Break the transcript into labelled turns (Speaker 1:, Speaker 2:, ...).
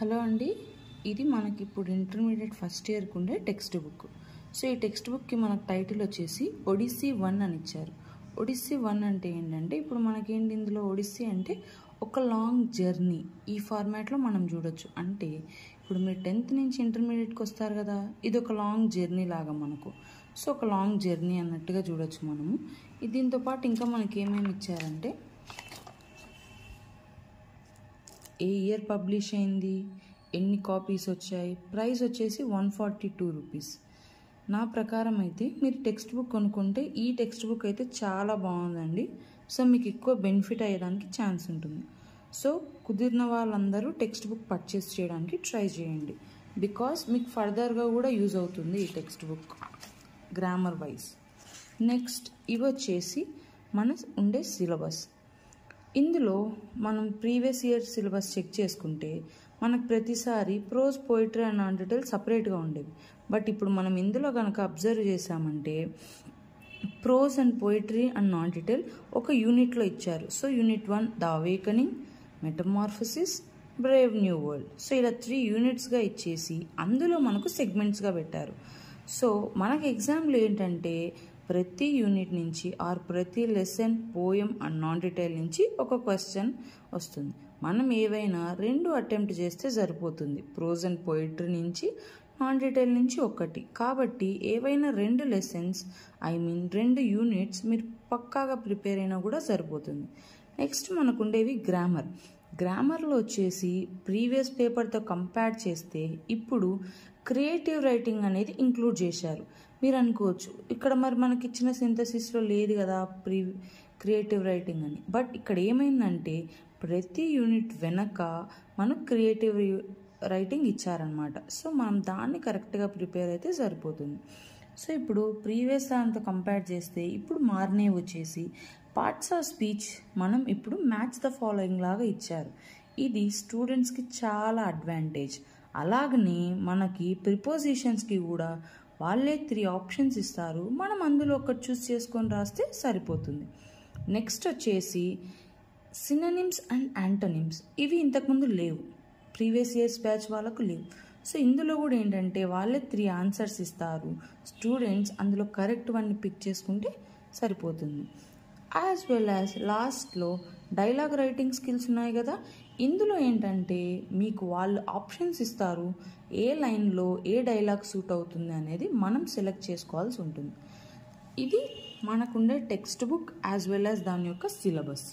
Speaker 1: Hello అండి, ఇది మనకి ఇప్పుడు ఇంటర్మీడియట్ ఫస్ట్ ఇయర్కి ఉండే టెక్స్ట్ బుక్. సో ఈ టెక్స్ట్ బుక్కి మనకు టైటిల్ వచ్చేసి ఒడిస్సీ 1 అని ఇచ్చారు. ఒడిస్సీ 1 అంటే ఏంటంటే ఇప్పుడు మనకేంటి ఇందులో ఒడిస్సీ అంటే ఒక లాంగ్ జర్నీ. ఈ ఫార్మాట్లో మనం చూడొచ్చు. అంటే ఇప్పుడు మీరు 10th నుంచి ఇంటర్మీడియట్కి వస్తారు కదా, ఇది ఒక లాంగ్ జర్నీ లాగా మనకు. సో ఒక లాంగ్ జర్నీ అన్నట్టుగా చూడొచ్చు మనము. దీంతో పాటు ఇంకా మనకి ఏమేమి ఇచ్చారంటే ఏ ఇయర్ పబ్లిష్ అయింది, ఎన్ని కాపీస్ వచ్చాయి, ప్రైస్ వచ్చేసి 142 రూపీస్. నా ప్రకారం అయితే మీరు టెక్స్ట్ బుక్ కొనుక్కుంటే ఈ టెక్స్ట్ బుక్ అయితే చాలా బాగుందండి. సో మీకు ఎక్కువ బెనిఫిట్ అయ్యేదానికి ఛాన్స్ ఉంటుంది. సో కుదిరిన వాళ్ళందరూ టెక్స్ట్ బుక్ పర్చేస్ చేయడానికి ట్రై చేయండి. బికాస్ మీకు ఫర్దర్గా కూడా యూజ్ అవుతుంది ఈ text book grammar wise. Next ఇవి వచ్చేసి మన ఉండే సిలబస్. ఇందులో మనం ప్రీవియస్ ఇయర్ సిలబస్ చెక్ చేసుకుంటే మనకు ప్రతిసారి prose, poetry and non detail సపరేట్గా ఉండేవి. బట్ ఇప్పుడు మనం ఇందులో కనుక అబ్జర్వ్ చేసామంటే prose and poetry and non detail ఒక యూనిట్లో ఇచ్చారు. So unit 1 the awakening, metamorphosis, Brave new world. So ఇలా 3 యూనిట్స్గా ఇచ్చేసి అందులో మనకు సెగ్మెంట్స్గా పెట్టారు. సో మనకు ఎగ్జామ్లో ఏంటంటే ప్రతి యూనిట్ నుంచి ఆర్ ప్రతి lesson, poem and non detail నుంచి ఒక క్వశ్చన్ వస్తుంది. మనం ఏవైనా 2 అటెంప్ట్ చేస్తే సరిపోతుంది. ప్రోజ్ అండ్ పోయిటరీ నుంచి, నాన్ డీటెయిల్ నుంచి ఒకటి. కాబట్టి ఏవైనా 2 లెసన్స్ 2 యూనిట్స్ మీరు పక్కాగా ప్రిపేర్ అయినా కూడా సరిపోతుంది. నెక్స్ట్ మనకు ఉండేవి గ్రామర్. గ్రామర్లో వచ్చేసి ప్రీవియస్ పేపర్తో కంపేర్ చేస్తే ఇప్పుడు క్రియేటివ్ రైటింగ్ అనేది ఇంక్లూడ్ చేశారు. మీరు అనుకోవచ్చు ఇక్కడ మరి మనకి ఇచ్చిన సింథసిస్లో లేదు కదా క్రియేటివ్ రైటింగ్ అని. బట్ ఇక్కడ ఏమైందంటే ప్రతి యూనిట్ వెనక మనకు క్రియేటివ్ రైటింగ్ ఇచ్చారనమాట. సో మనం దాన్ని కరెక్ట్గా ప్రిపేర్ అయితే సరిపోతుంది. సో ఇప్పుడు ప్రీవియస్ దాంతో కంపేర్ చేస్తే ఇప్పుడు మారినే వచ్చేసి పార్ట్స్ ఆఫ్ స్పీచ్ మనం ఇప్పుడు మ్యాచ్ ద ఫాలోయింగ్ లాగా ఇచ్చారు. ఇది స్టూడెంట్స్కి చాలా అడ్వాంటేజ్. అలాగనే మనకి ప్రిపోజిషన్స్కి కూడా వాళ్ళే 3 ఆప్షన్స్ ఇస్తారు. మనం అందులో ఒకటి చూస్ చేసుకొని రాస్తే సరిపోతుంది. నెక్స్ట్ వచ్చేసి సినోనిమ్స్ అండ్ యాంటోనిమ్స్. ఇవి ఇంతకుముందు లేవు, ప్రీవియస్ ఇయర్స్ బ్యాచ్ వాళ్ళకు లేవు. సో ఇందులో కూడా ఏంటంటే వాళ్ళే 3 ఆన్సర్స్ ఇస్తారు. స్టూడెంట్స్ అందులో కరెక్ట్ వన్ని పిక్ చేసుకుంటే సరిపోతుంది. యాజ్ వెల్ యాజ్ లాస్ట్లో డైలాగ్ రైటింగ్ స్కిల్స్ ఉన్నాయి కదా, ఇందులో ఏంటంటే మీకు వాళ్ళు ఆప్షన్స్ ఇస్తారు. ఏ లైన్లో ఏ డైలాగ్ సూట్ అవుతుంది అనేది మనం సెలెక్ట్ చేసుకోవాల్సి ఉంటుంది. ఇది మనకుండే text book as well as దాని యొక్క సిలబస్.